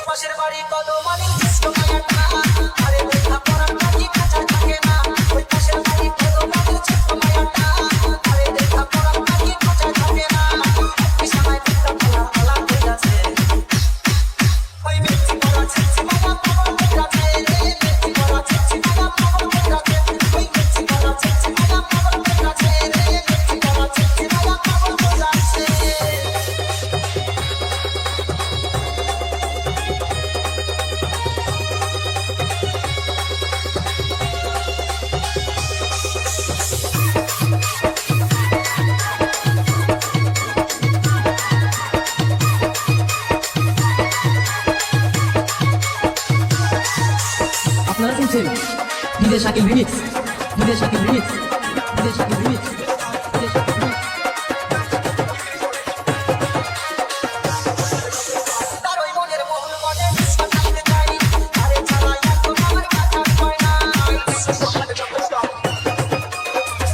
মাসের বাড়ি কদমানি জ্যৈষ্ঠ মায়াটা আরে দেখা পড়ার নাকি কাঁচা থাকে না ওই পাশের বাড়ি কদমানি জ্যৈষ্ঠ মায়াটা আরে দেখা পড়ার নাকি কাঁচা থাকে না বিছানায় একটা পোলা পোলা হয়ে আছে ওই ব্যক্তি পড়া ছিচি মায়া পাগল হয়ে আছে ব্যক্তি পড়া ছিচি মায়া পাগল হয়ে আছে ওই ব্যক্তি পড়া ছিচি মায়া পাগল হয়ে আছে ব্যক্তি পড়া ছিচি মায়া পাগল হয়ে আছে। আপনারা শুনছেন বিদেশ শাকিল রিমিক্স, বিদেশ শাকিল রিমিক্স, বিদেশ শাকিল রিমিক্স, বিদেশ শাকিল রিমিক্স। তার ওই মনের মহল মনে সাজাতে চাই আরে ছাড়া এখন আমার কাছে হয় না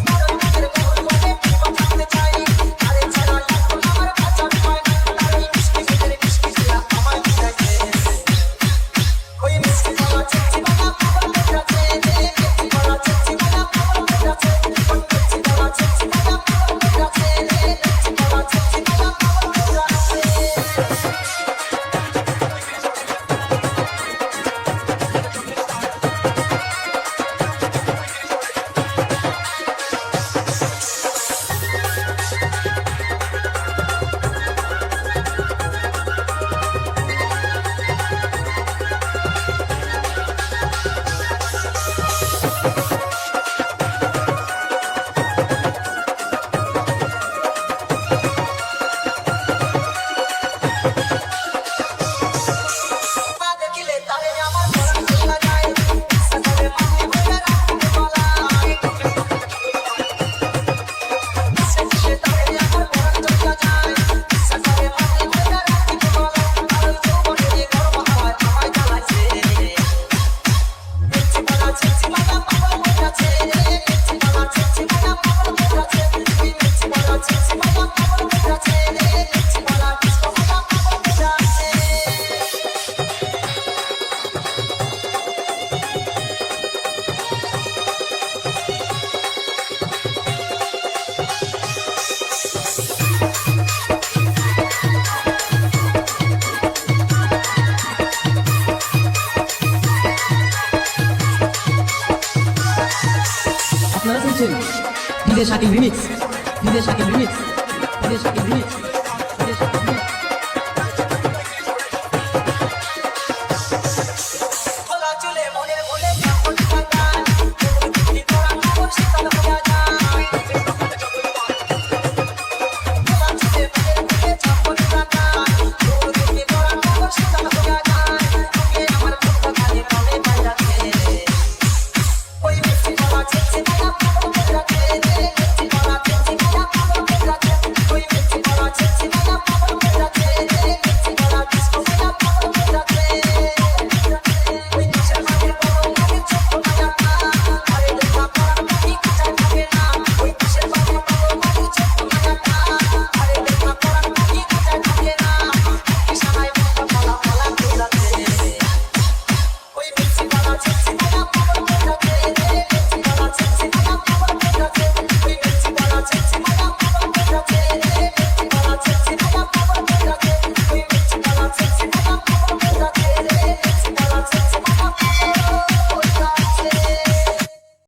তার ওই মনের মহল মনে সাজাতে চাই আরে ছাড়া এখন আমার কাছে হয় না তার ওই মিষ্টি মিষ্টি মিষ্টি দিয়া আমায় দিয়েছে ওই মিষ্টি বলা চিঠি বলা পাগল হয়ে আছে মিষ্টি বলা চিঠি বলা পাগল হয়ে আছে ওই মিষ্টি বলা চিঠি বলা পাগল হয়ে আছে মিষ্টি বলা চিঠি বলা পাগল হয়ে আছে। মা দেখিলে তারে আমার মন চলে যায় সকালে মাটি হয়ে রাখতে বলাই দেখিলে তারে আমার মন চলে যায় সকালে মাটি হয়ে রাখতে বলাই আর যৌবনে গর্ব হয় আমায় জ্বালাইছে মিষ্টি বলা চিঠি বলা পাগল হয়ে আছে মিষ্টি বলা চিঠি বলা পাগল হয়ে আছে মিষ্টি বলা চিঠি বলা পাগল হয়ে আছে মিষ্টি বলা চিঠি বলা পাগল হয়ে আছে। আপনারা শুনছেন বিদেশ শাকিল রিমিক্স, বিদেশ শাকিল রিমিক্স, বিদেশ শাকিল রিমিক্স।